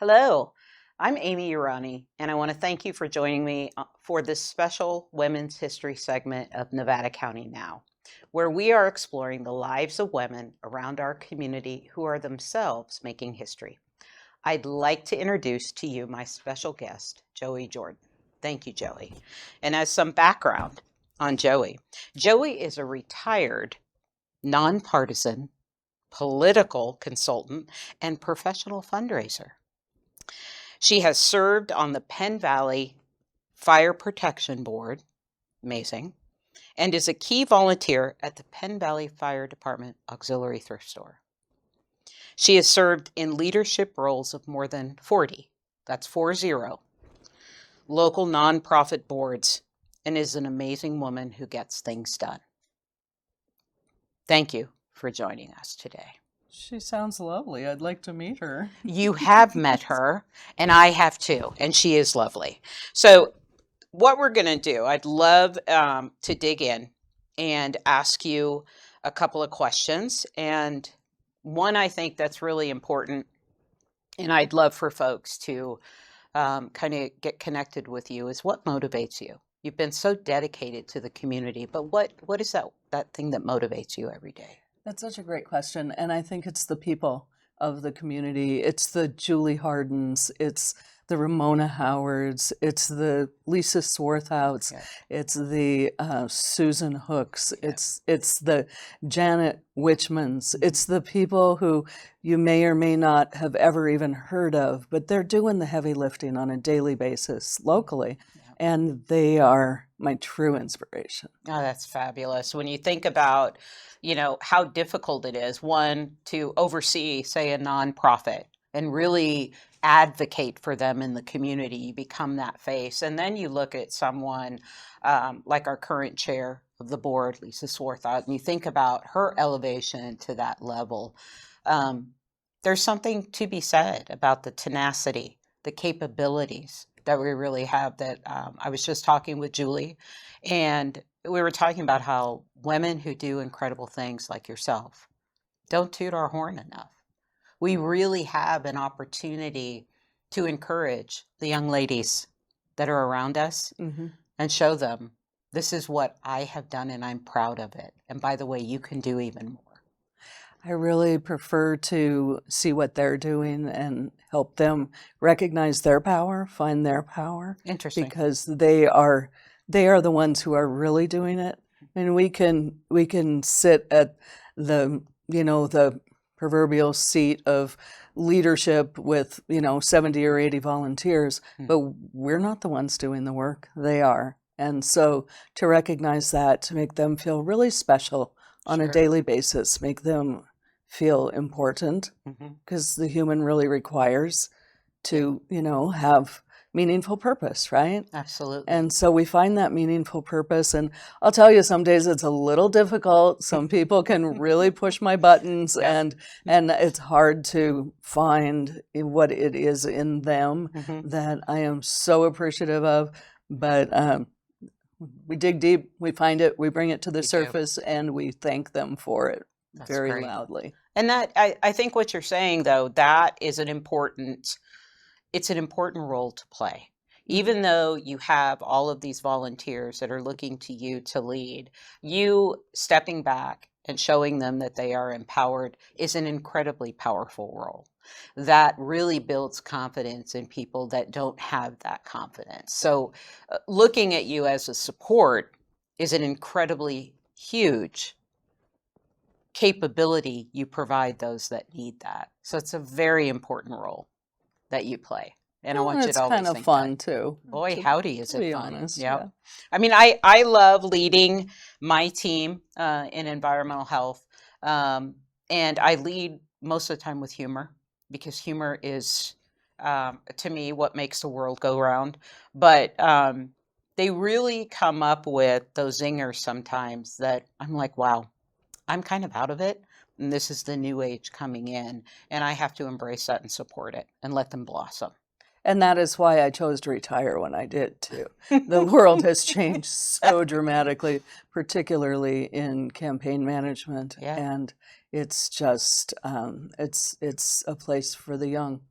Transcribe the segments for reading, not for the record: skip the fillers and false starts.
Hello, I'm Amy Urani, and I want to thank you for joining me for this special Women's History segment of Nevada County Now, where we are exploring the lives of women around our community who are themselves making history. I'd like to introduce to you my special guest, Joey Jordon. Thank you, Joey. And as some background on Joey, Joey is a retired, nonpartisan, political consultant and professional fundraiser. She has served on the Penn Valley Fire Protection Board, amazing, and is a key volunteer at the Penn Valley Fire Department Auxiliary Thrift Store. She has served in leadership roles of more than 40, that's 40, local nonprofit boards, and is an amazing woman who gets things done. Thank you for joining us today. She sounds lovely. I'd like to meet her. You have met her, and I have too, and she is lovely. So what we're going to do, I'd love to dig in and ask you a couple of questions. And one I think that's really important, and I'd love for folks to kind of get connected with you, is what motivates you? You've been so dedicated to the community, but what is that thing that motivates you every day? That's such a great question. And I think it's the people of the community. It's the Julie Hardens. It's the Ramona Howards. It's the Lisa Swarthouts. Yeah. It's the Susan Hooks. Yeah. It's the Janet Witchmans. It's the people who you may or may not have ever even heard of, but they're doing the heavy lifting on a daily basis locally. And they are my true inspiration. Oh, that's fabulous. When you think about, how difficult it is, one, to oversee, say, a nonprofit and really advocate for them in the community, you become that face. And then you look at someone like our current chair of the board, Lisa Swarthout, and you think about her elevation to that level. There's something to be said about the tenacity, the capabilities that we really have that I was just talking with Julie, and we were talking about how women who do incredible things like yourself don't toot our horn enough. We really have an opportunity to encourage the young ladies that are around us and show them this is what I have done and I'm proud of it. And by the way, you can do even more. I really prefer to see what they're doing and help them recognize their power, find their power. Interesting. Because they are the ones who are really doing it. And we can sit at the proverbial seat of leadership with 70 or 80 volunteers, but we're not the ones doing the work. They are. And so to recognize that, to make them feel really special on a daily basis, make them feel important, because the human really requires to, have meaningful purpose, right? Absolutely. And so we find that meaningful purpose. And I'll tell you, some days it's a little difficult. Some people can really push my buttons, and it's hard to find what it is in them that I am so appreciative of. But we dig deep, we find it, we bring it to the surface, and we thank them for it. That's very great. Loudly. And that I think what you're saying, though, that is it's an important role to play. Even though you have all of these volunteers that are looking to you to lead, you stepping back and showing them that they are empowered is an incredibly powerful role that really builds confidence in people that don't have that confidence. So looking at you as a support is an incredibly huge capability you provide those that need that. So it's a very important role that you play. And I want you to always think it's kind of fun too. Boy, howdy, is it fun. Honest, yeah. I mean, I love leading my team in environmental health. And I lead most of the time with humor, because humor is, to me, what makes the world go round. But they really come up with those zingers sometimes that I'm like, wow, I'm kind of out of it. And this is the new age coming in. And I have to embrace that and support it and let them blossom. And that is why I chose to retire when I did, too. The world has changed so dramatically, particularly in campaign management. Yeah. And it's just, it's a place for the young.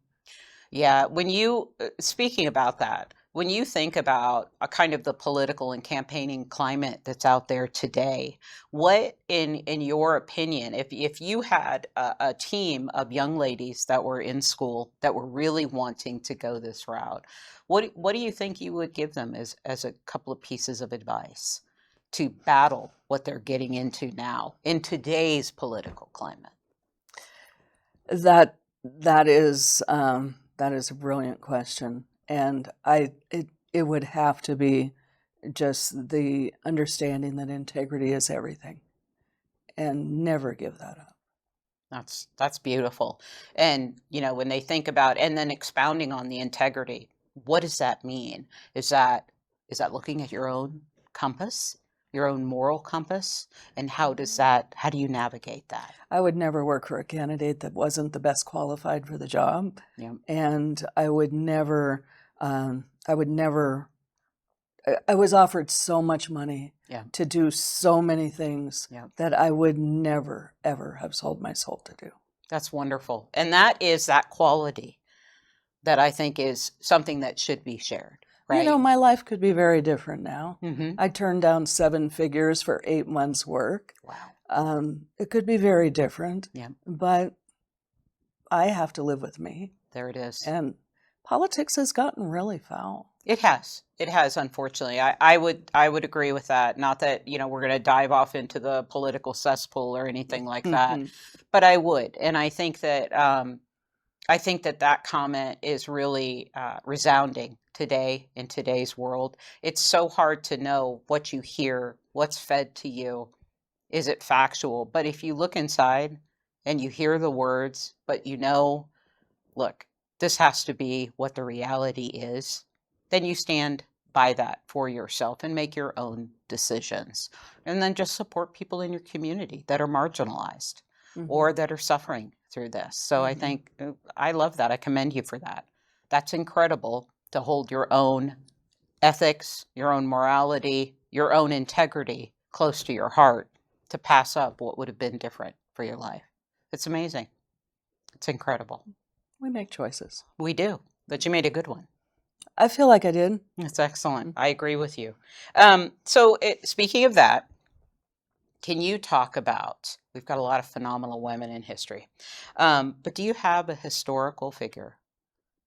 Yeah, when you speaking about that, when you think about a kind of the political and campaigning climate that's out there today, what in your opinion, if you had a team of young ladies that were in school that were really wanting to go this route, what do you think you would give them as a couple of pieces of advice to battle what they're getting into now in today's political climate? That that is a brilliant question, and it would have to be just the understanding that integrity is everything, and never give that up. That's beautiful. And when they think about and then expounding on the integrity, what does that mean? Is that looking at your own compass, your own moral compass? And how do you navigate that? I would never work for a candidate that wasn't the best qualified for the job, Yeah. and I would never. I was offered so much money Yeah. to do so many things Yeah. that I would never, ever have sold my soul to do. That's wonderful. And that is that quality that I think is something that should be shared, You know, right? my life could be very different now. Mm-hmm. I turned down 7 figures for 8 months' work. Wow. It could be very different, Yeah. but I have to live with me. There it is. And politics has gotten really foul. It has. It has, unfortunately. I would agree with that. Not that, we're going to dive off into the political cesspool or anything like that, Mhm. but I would. And I think that that comment is really resounding today in today's world. It's so hard to know what you hear, what's fed to you. Is it factual? But if you look inside and you hear the words, but look, this has to be what the reality is, then you stand by that for yourself and make your own decisions. And then just support people in your community that are marginalized Mhm. or that are suffering through this. So I Mhm. think I love that. I commend you for that. That's incredible to hold your own ethics, your own morality, your own integrity close to your heart to pass up what would have been different for your life. It's amazing. It's incredible. We make choices. We do, but you made a good one. I feel like I did. That's excellent. I agree with you. Speaking of that, can you talk about? We've got a lot of phenomenal women in history, but do you have a historical figure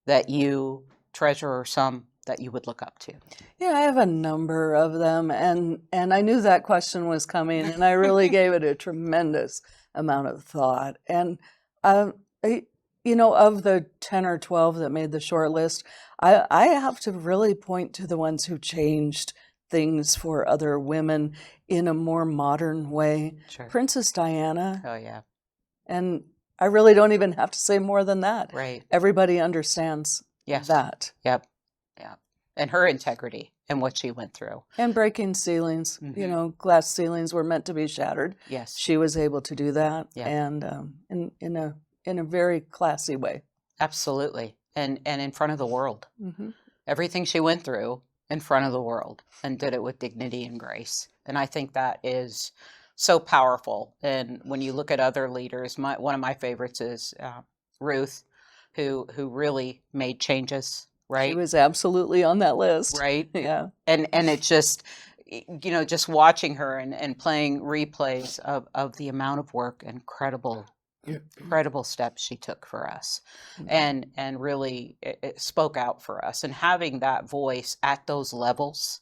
that you treasure or some that you would look up to? Yeah, I have a number of them, and I knew that question was coming, and I really gave it a tremendous amount of thought. And um, of the 10 or 12 that made the short list, I have to really point to the ones who changed things for other women in a more modern way. Sure. Princess Diana, Oh yeah. and I really don't even have to say more than that. Right. Everybody understands Yes. that. Yep. Yeah. And her integrity and what she went through. And breaking ceilings, glass ceilings were meant to be shattered. Yes. She was able to do that, Yeah. and in a very classy way. Absolutely. And in front of the world. Hmm. Everything she went through in front of the world and did it with dignity and grace. And I think that is so powerful. And when you look at other leaders, one of my favorites is Ruth, who really made changes, She right? was absolutely on that list. Right. Yeah. And it's just, just watching her and playing replays of the amount of work and incredible steps she took for us and really it spoke out for us, and having that voice at those levels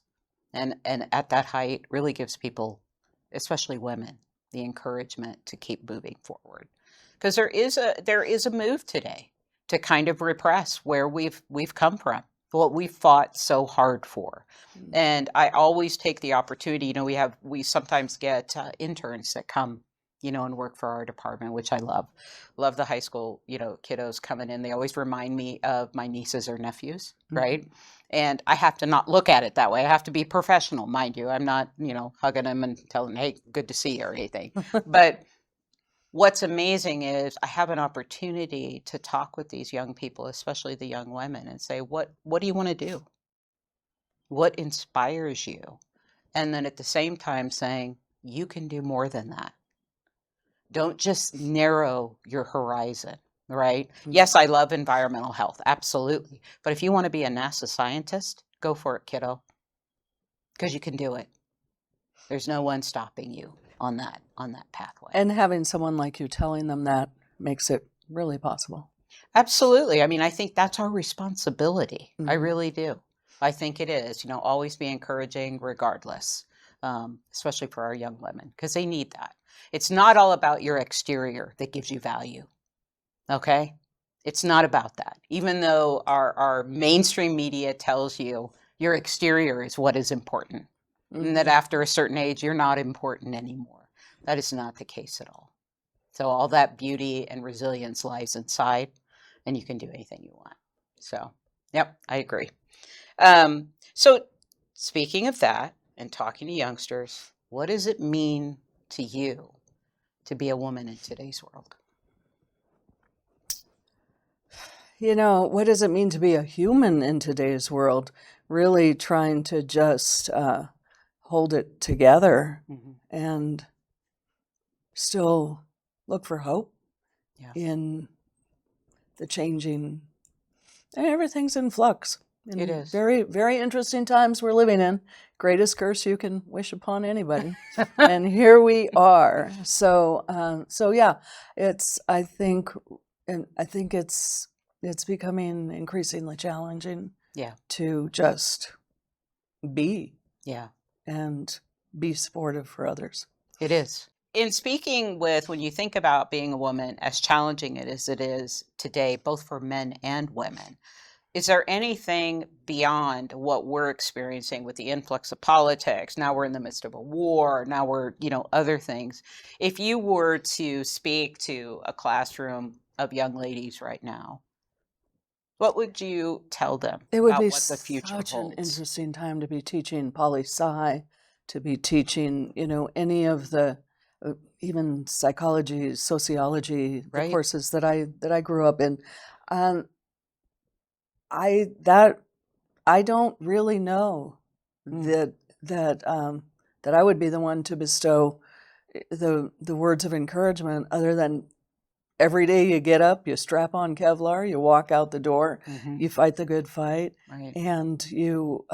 and at that height really gives people, especially women, the encouragement to keep moving forward, because there is a move today to kind of repress where we've come from, what we fought so hard for. And I always take the opportunity, we sometimes get interns that come and work for our department, which I love the high school kiddos coming in. They always remind me of my nieces or nephews, right? And I have to not look at it that way. I have to be professional, mind you. I'm not hugging them and telling them, hey, good to see you or anything. But what's amazing is I have an opportunity to talk with these young people, especially the young women, and say, what do you want to do? What inspires you? And then at the same time saying, you can do more than that. Don't just narrow your horizon. right? Mm. Yes, I love environmental health, absolutely. But if you want to be a NASA scientist, go for it, kiddo, because you can do it. There's no one stopping you on that pathway. And having someone like you telling them that makes it really possible. Absolutely. I mean, I think that's our responsibility. I Mhm. really do. I think it is. Always be encouraging regardless, especially for our young women, because they need that. It's not all about your exterior that gives you value. Okay? It's not about that. Even though our mainstream media tells you your exterior is what is important, and that Mhm. after a certain age, you're not important anymore. That is not the case at all. So all that beauty and resilience lies inside, and you can do anything you want. So, yep, I agree. So, speaking of that and talking to youngsters, what does it mean to you to be a woman in today's world? What does it mean to be a human in today's world? Really trying to just hold it together Mhm. and still look for hope Yeah, in the changing. Everything's in flux. it In is. very, very interesting times we're living in. Greatest curse you can wish upon anybody. And here we are. So yeah, it's, I think, and I think it's becoming increasingly challenging Yeah, to just be yeah, and be supportive for others. it is. In speaking with, when you think about being a woman, as challenging as it is today, both for men and women, is there anything beyond what we're experiencing with the influx of politics? Now we're in the midst of a war. Now we're, other things. If you were to speak to a classroom of young ladies right now, what would you tell them It would about be what the future such an holds? interesting time to be teaching poli sci, to be teaching, any of the even psychology, sociology, the Right? courses that I grew up in. Um, I that I don't really know Mm, that that I would be the one to bestow the words of encouragement, other than every day you get up, you strap on Kevlar, you walk out the door, hmm. you fight the good fight, Right. and you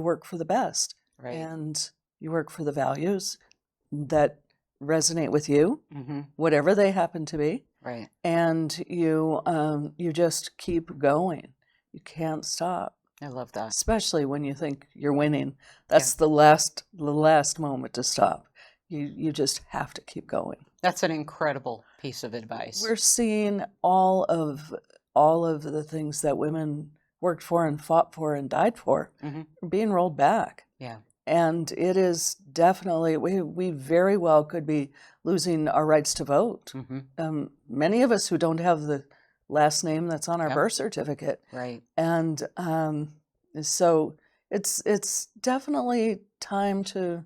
work for the best, Right. and you work for the values that resonate with you, Hmm. whatever they happen to be, Right. and you just keep going. You can't stop, I love that. especially when you think you're winning. Yeah. That's the last moment to stop. You just have to keep going. That's an incredible piece of advice. We're seeing all of the things that women worked for and fought for and died for Hmm. being rolled back. Yeah. And it is definitely, we very well could be losing our rights to vote. Hmm. Many of us who don't have the last name that's on our Yeah. birth certificate. Right. And so it's definitely time to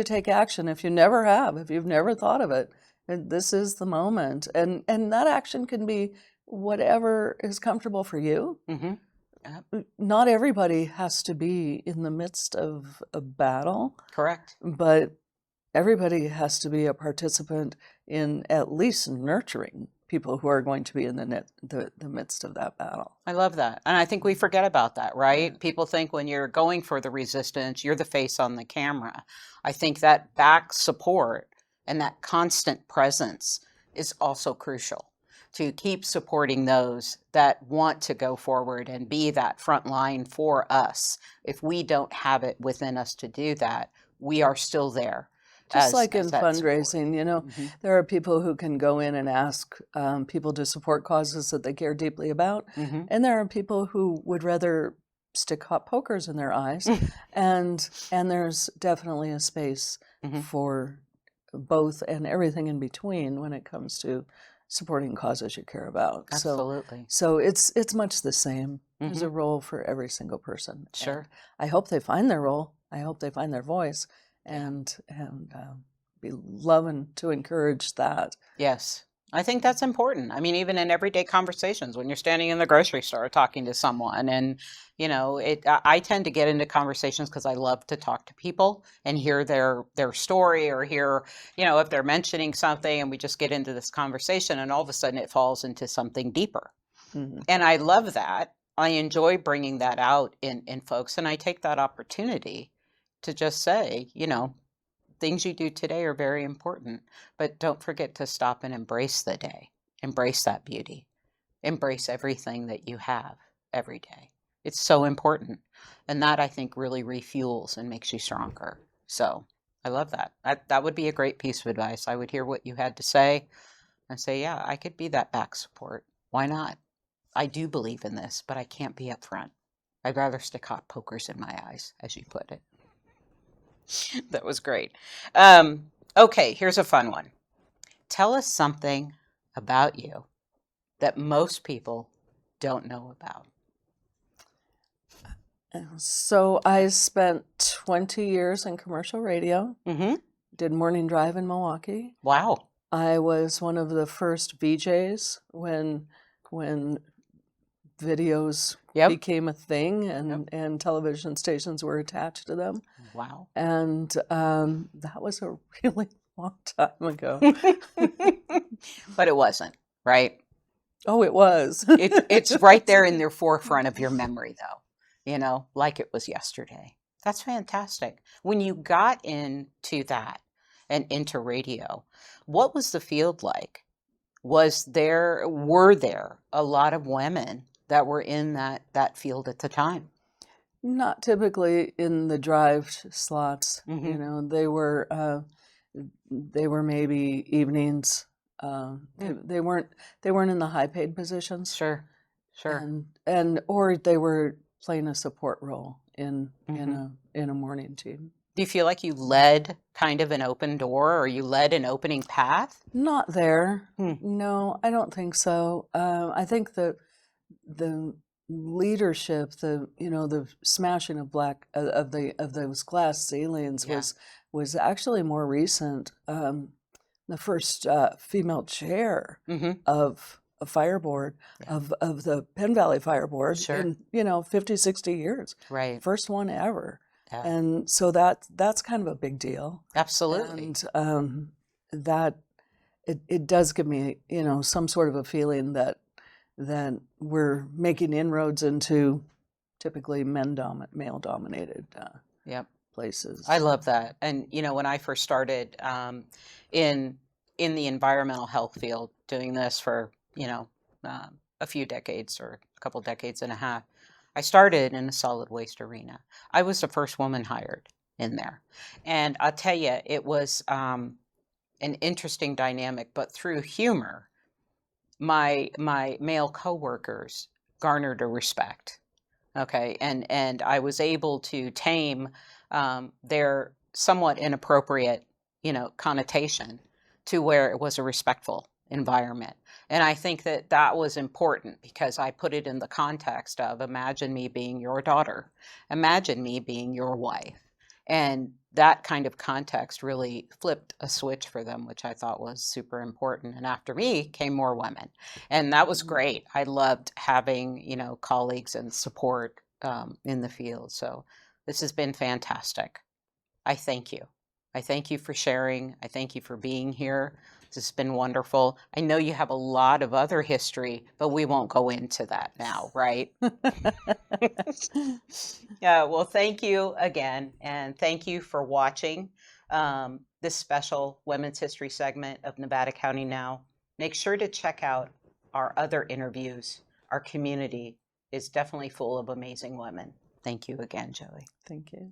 take action. If you've never thought of it, and this is the moment. And that action can be whatever is comfortable for you. Hmm. Not everybody has to be in the midst of a battle, Correct. but everybody has to be a participant in at least nurturing people who are going to be in the midst of that battle. I love that. And I think we forget about that, Yeah. right? People think when you're going for the resistance, you're the face on the camera. I think that back support and that constant presence is also crucial to keep supporting those that want to go forward and be that front line for us. If we don't have it within us to do that, we are still there Just like as in that support. fundraising, Hmm. there are people who can go in and ask people to support causes that they care deeply about, Hmm. and there are people who would rather stick hot pokers in their eyes, and there's definitely a space Hmm. for both and everything in between when it comes to supporting causes you care about. So, Absolutely. so it's much the same. There's Hmm. a role for every single person, and Sure. I hope they find their role. I hope they find their voice, Yeah. and be loving to encourage that. Yes, I think that's important. I mean, even in everyday conversations, when you're standing in the grocery store talking to someone, and I tend to get into conversations because I love to talk to people and hear their story, or hear, if they're mentioning something, and we just get into this conversation, and all of a sudden it falls into something deeper. Mhm. And I love that. I enjoy bringing that out in folks, and I take that opportunity to just say, things you do today are very important, but don't forget to stop and embrace the day. Embrace that beauty. Embrace everything that you have every day. It's so important. And that, I think, really refuels and makes you stronger. So I love that. That would be a great piece of advice. I would hear what you had to say and say, yeah, I could be that back support. Why not? I do believe in this, but I can't be up front. I'd rather stick hot pokers in my eyes, as you put it. That was great. Okay, here's a fun one. Tell us something about you that most people don't know about. So I spent 20 years in commercial radio, Mm-hmm. did morning drive in Milwaukee. Wow. I was one of the first VJs when videos Yep. became a thing, and television stations were attached to them. Wow. And that was a really long time ago. But it wasn't, right? Oh, it was. It's right there in the forefront of your memory, though, like it was yesterday. That's fantastic. When you got into that and into radio, what was the field like? Were there a lot of women that were in that field at the time? Not typically in the drive slots. Mm-hmm. They were maybe evenings. They weren't in the high paid positions. Sure. And or they were playing a support role in Mm-hmm. a morning team. Do you feel like you led kind of an open door, or you led an opening path? Not there. Hmm. No, I don't think so. I think the leadership, the smashing of of those glass ceilings Yeah. was actually more recent. The first female chair Mm-hmm. of a fire board, Yeah. of the Penn Valley Fire Board, Sure. in 50, 60 years. Right. First one ever. Yeah. And so that's kind of a big deal. Absolutely. And that it does give me, some sort of a feeling that we're making inroads into typically male dominated Yep. places. I love that. And when I first started in the environmental health field, doing this for a few decades, or a couple decades and a half, I started in the solid waste arena. I was the first woman hired in there, and I'll tell you, it was an interesting dynamic. But through humor, my male coworkers garnered a respect. Okay, and I was able to tame their somewhat inappropriate, connotation, to where it was a respectful environment. And I think that was important, because I put it in the context of, imagine me being your daughter, imagine me being your wife. And that kind of context really flipped a switch for them, which I thought was super important. And after me came more women. And that was great. I loved having, colleagues and support in the field. So this has been fantastic. I thank you. I thank you for sharing. I thank you for being here. This has been wonderful. I know you have a lot of other history, but we won't go into that now, right? Yeah, well, thank you again. And thank you for watching this special Women's History segment of Nevada County Now. Make sure to check out our other interviews. Our community is definitely full of amazing women. Thank you again, Joey. Thank you.